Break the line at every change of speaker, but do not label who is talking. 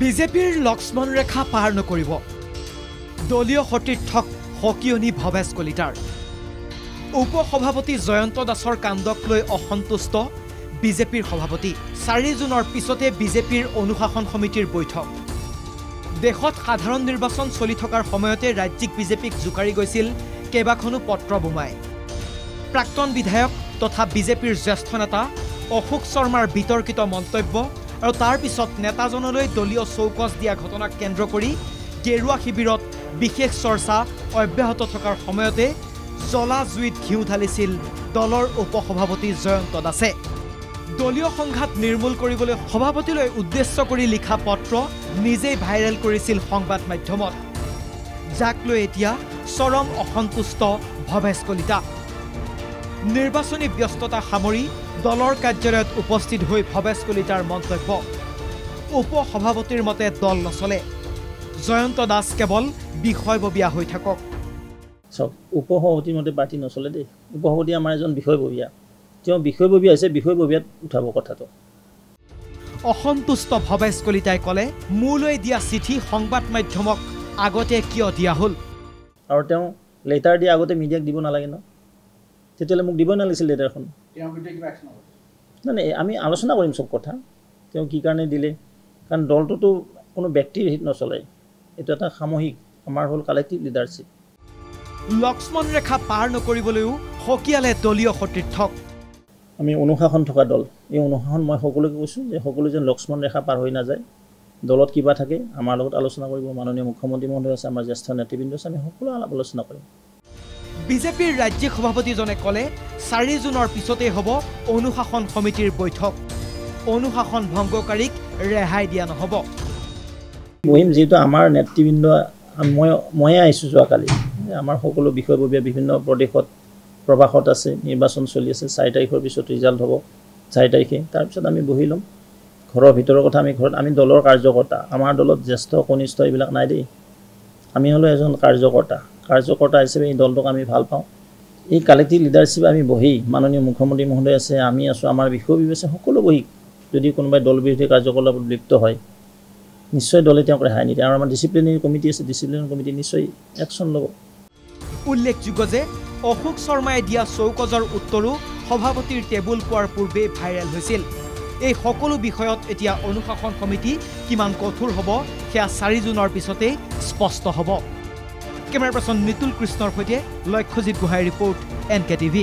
বিজেপিৰ লক্ষ্মণ ৰেখা পাৰ নকৰিব দলীয় সতীৰ্থক হকিয়নি ভৱেশ কলিতাৰ উপসভাপতি জয়ন্ত দাসৰ কাণ্ডক লৈ অসন্তুষ্ট বিজেপিৰ সভাপতি 4 জুনৰ পিছতে বিজেপিৰ অনুশাসন সমিতিৰ বৈঠক দেশত সাধাৰণ নিৰ্বাচন চলি থকাৰ সময়তে ৰাজ্যিক বিজেপিক জুকাৰি গৈছিল কেবাখনো পত্ৰ বোমাই প্ৰাক্তন বিধায়ক তথা বিজেপিৰ জ্যেষ্ঠ নেতা অশোক শৰ্মাৰ বিতৰ্কিত মন্তব্য আৰু তাৰ পিছত নেতাজনলৈ দলীয় চৌকছ দিয়া ঘটনাক কেন্দ্ৰ কৰি গেৰুৱা শিবিৰত বিশেষ চৰ্চা অব্যাহত থকাৰ সময়তে জলা জুইত ঘিউ ঢালিছিল দলৰ উপসভাপতি জয়ন্ত দাসে দলীয় সংঘাত নিৰ্মূল কৰিবলৈ সভাপতিলৈ উদ্দেশ্য কৰি লিখা পত্ৰ নিজেই ভাইৰেল কৰিছিল সংবাদ মাধ্যমত যাক লৈ এতিয়া চৰম অসন্তুষ্ট ভৱেশ কলিতা নিৰ্বাচনী ব্যস্ততা সামৰি দলৰ কাৰ্যালয়ত উপস্থিত হৈ ভৱেশ কলিতাৰ মন্তব্য উপসভাপতিৰ মতে দল নচলে জয়ন্ত দাস কেৱল বিষয়ববীয়া হৈ থাকক
সব উপসভাপতিৰ মতে পাৰ্টি নচলে দেই উপসভাপতি আমাৰ এজন বিষয়ববীয়া তেওঁ বিষয়ববীয়া আছে বিষয়ববীয়াত উঠাব কথাটো
অসন্তুষ্ট ভৱেশ কলিতাই ক'লে মোলৈ দিয়া চিঠি সংবাদ মাধ্যমক আগতে কিয় দিয়া হ'ল
আৰু তেওঁ লেটাৰ দিয়া আগতে মিডিয়াক দিব নালাগে ন তেতিয়ালে মোক দিব নালাগিছিল লেটাৰখন নাই আমি আলোচনা কৰিম সব কথা তেওঁ কি কাৰণে দিলে কাৰণ দলটোতো কোনো ব্যক্তিৰ হিত নচলে এটা এটা সামূহিক আমাৰ হ'ল কালেক্টিভ লিডাৰশ্বিপ
লক্ষ্মণ ৰেখা পাৰ নকৰিবলৈও হকিয়ালে দলীয় সতীৰ্থক
আমি অনুশাসন থকা দল এই অনুশাসন মই সকলোকে কৈছোঁ যে সকলো যেন লক্ষ্মণ ৰেখা পাৰ হৈ নাযায় দলত কিবা থাকে আমাৰ লগত আলোচনা কৰিব মাননীয় মুখ্যমন্ত্ৰী মহোদয় আছে আমাৰ জ্যেষ্ঠ নেতৃবৃন্দ আছে আমি সকলো আলোচনা কৰিম
বিজেপিৰ ৰাজ্যিক সভাপতিজনে ক'লে 4 জুনৰ পিছতেই হ'ব অনুশাসন সমিতিৰ বৈঠক অনুশাসন ভংগকাৰীক ৰেহাই দিয়া নহ'ব
বহিম যিহেতু আমাৰ নেতৃবৃন্দ ময়ে আহিছোঁ যোৱাকালি আমাৰ সকলো বিষয়ববীয়া বিভিন্ন প্ৰদেশত প্ৰবাসত আছে নিৰ্বাচন চলি আছে 4 তাৰিখৰ পিছত ৰিজাল্ট হ'ব 4 তাৰিখে তাৰপিছত আমি বহি ল'ম ঘৰৰ ভিতৰৰ কথা আমি দলৰ কাৰ্যকৰ্তা আমাৰ দলত জ্যেষ্ঠ কনিষ্ঠ এইবিলাক নাই দেই আমি হ'লো এজন কাৰ্যকৰ্তা হিচাপে এই দলটোক আমি ভাল পাওঁ এই কালেক্টিভ লিডাৰশ্বিপ আমি বহি মাননীয় মুখ্যমন্ত্ৰী মহোদয় আছে আমি আছোঁ আমাৰ বিষয়ববীয়া আছে সকলো বহি যদি কোনোবাই দল বিৰোধী কাৰ্যকলাপত লিপ্ত হয় নিশ্চয় দলে তেওঁক ৰেহাই নিদিয়ে আৰু আমাৰ ডিচিপ্লিনাৰী কমিটি আছে ডিচিপ্লিনাৰী কমিটি নিশ্চয় একশ্যন ল'ব
উল্লেখযোগ্য যে অশোক শৰ্মাই দিয়া চৌকজৰ উত্তৰো সভাপতিৰ টেবুল পোৱাৰ পূৰ্বে ভাইৰেল হৈছিল এই সকলো বিষয়ত এতিয়া অনুশাসন সমিতি কিমান কঠোৰ হ'ব সেয়া 4 জুনৰ পিছতেই স্পষ্ট হ'ব কেমেৰা পাৰ্চন নিতুল কৃষ্ণৰ সৈতে লক্ষ্যজিৎ গোহাঁইৰ ৰিপৰ্ট NK TV